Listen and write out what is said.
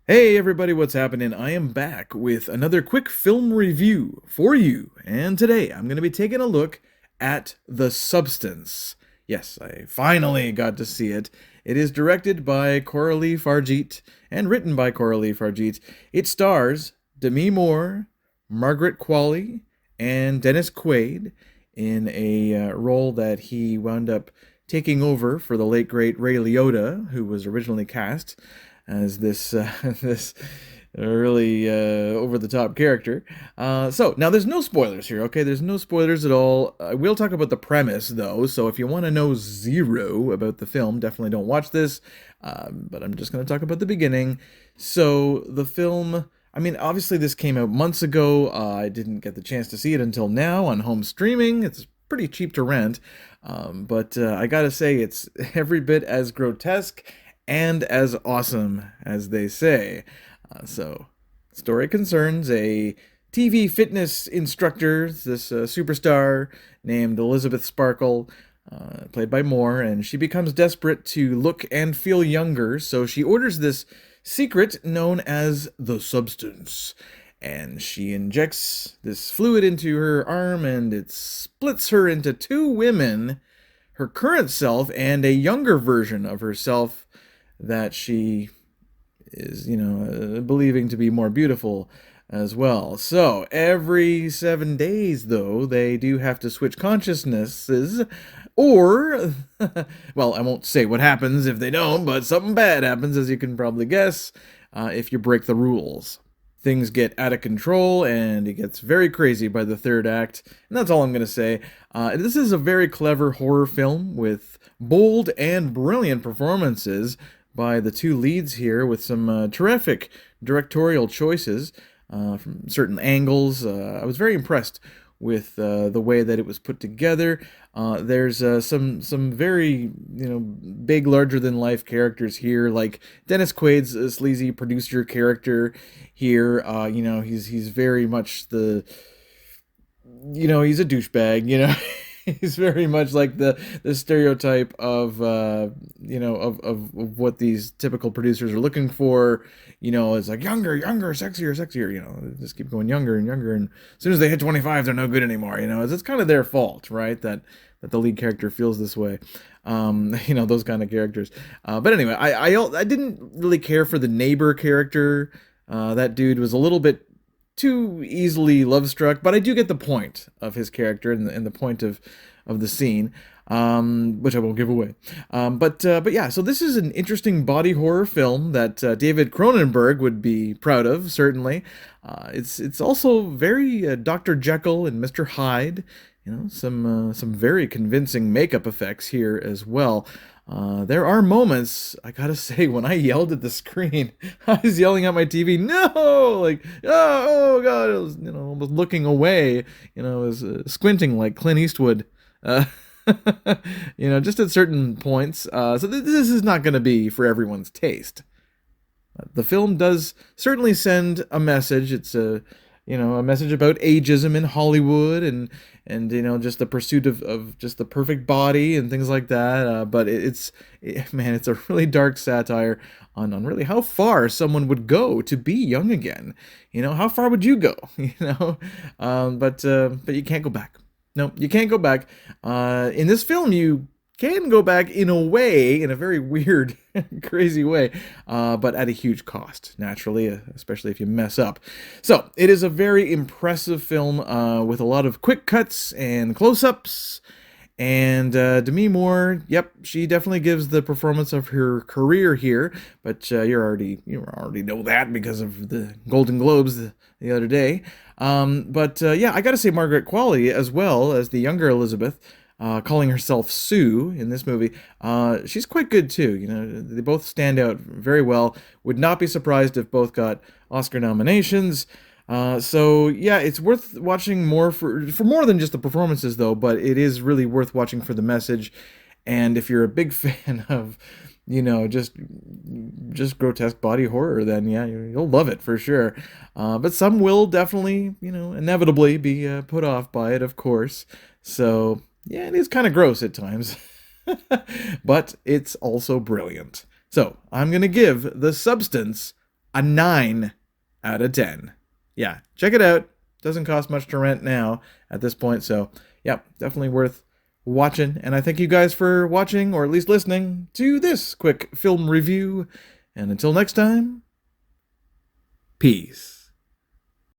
Hey everybody, what's happening? I am back with another quick film review for you, and today I'm going to be taking a look at The Substance. Yes, I finally got to see it. It is directed by Coralie Fargeet and written by Coralie Fargeet. It stars Demi Moore, Margaret Qualley, and Dennis Quaid in a role that he wound up taking over for the late great Ray Liotta, who was originally cast as this this really over the top character. So now there's no spoilers here, okay? There's no spoilers at all. I will talk about the premise though, so if you want to know zero about the film, definitely don't watch this. But I'm just going to talk about the beginning. So the film. I mean, obviously, this came out months ago. I didn't get the chance to see it until now on home streaming. It's pretty cheap to rent. But I gotta say, it's every bit as grotesque and as awesome as they say. So, story concerns a TV fitness instructor, this superstar named Elizabeth Sparkle, played by Moore, and she becomes desperate to look and feel younger, so she orders this secret known as the substance. And she injects this fluid into her arm, and it splits her into two women, her current self and a younger version of herself that she is, believing to be more beautiful as well. So every 7 days, though, they do have to switch consciousnesses, or, well, I won't say what happens if they don't, but something bad happens, as you can probably guess, if you break the rules. Things get out of control and it gets very crazy by the third act. And that's all I'm going to say. This is a very clever horror film with bold and brilliant performances by the two leads here, with some terrific directorial choices from certain angles. I was very impressed with the way that it was put together. There's some very big, larger than life characters here, like Dennis Quaid's sleazy producer character here. He's very much he's a douchebag. He's very much like the stereotype of of what these typical producers are looking for. It's like younger, sexier, sexier. They just keep going younger and younger, and as soon as they hit 25, they're no good anymore. It's kind of their fault, right? That the lead character feels this way. Those kind of characters. But anyway, I didn't really care for the neighbor character. That dude was a little bit too easily love struck, but I do get the point of his character and the point of the scene, which I won't give away. But yeah, so this is an interesting body horror film that David Cronenberg would be proud of, certainly. It's also very Dr. Jekyll and Mr. Hyde. Some very convincing makeup effects here as well. There are moments, I gotta say, when I yelled at the screen, I was yelling at my TV, no, like, oh God, I was, almost looking away, I was squinting like Clint Eastwood, uh, just at certain points. So this is not going to be for everyone's taste. The film does certainly send a message. It's a message about ageism in Hollywood and just the pursuit of just the perfect body and things like that. But it's a really dark satire on really how far someone would go to be young again. How far would you go? But you can't go back. No, you can't go back. In this film, you can go back in a way, in a very weird, crazy way, but at a huge cost, naturally, especially if you mess up. So, it is a very impressive film with a lot of quick cuts and close-ups. And Demi Moore, yep, she definitely gives the performance of her career here, but you already know that because of the Golden Globes the other day. But yeah, I got to say Margaret Qualley as well as the younger Elizabeth, calling herself Sue in this movie. She's quite good too. They both stand out very well. Would not be surprised if both got Oscar nominations. So yeah, it's worth watching more for more than just the performances though, but it is really worth watching for the message. And if you're a big fan of, just grotesque body horror, then yeah, you'll love it for sure. But some will definitely, inevitably be put off by it, of course. So yeah, it is kind of gross at times, but it's also brilliant. So I'm gonna give The Substance a 9 out of 10. Yeah, check it out. Doesn't cost much to rent now at this point, so yeah, definitely worth watching. And I thank you guys for watching, or at least listening, to this quick film review. And until next time, peace.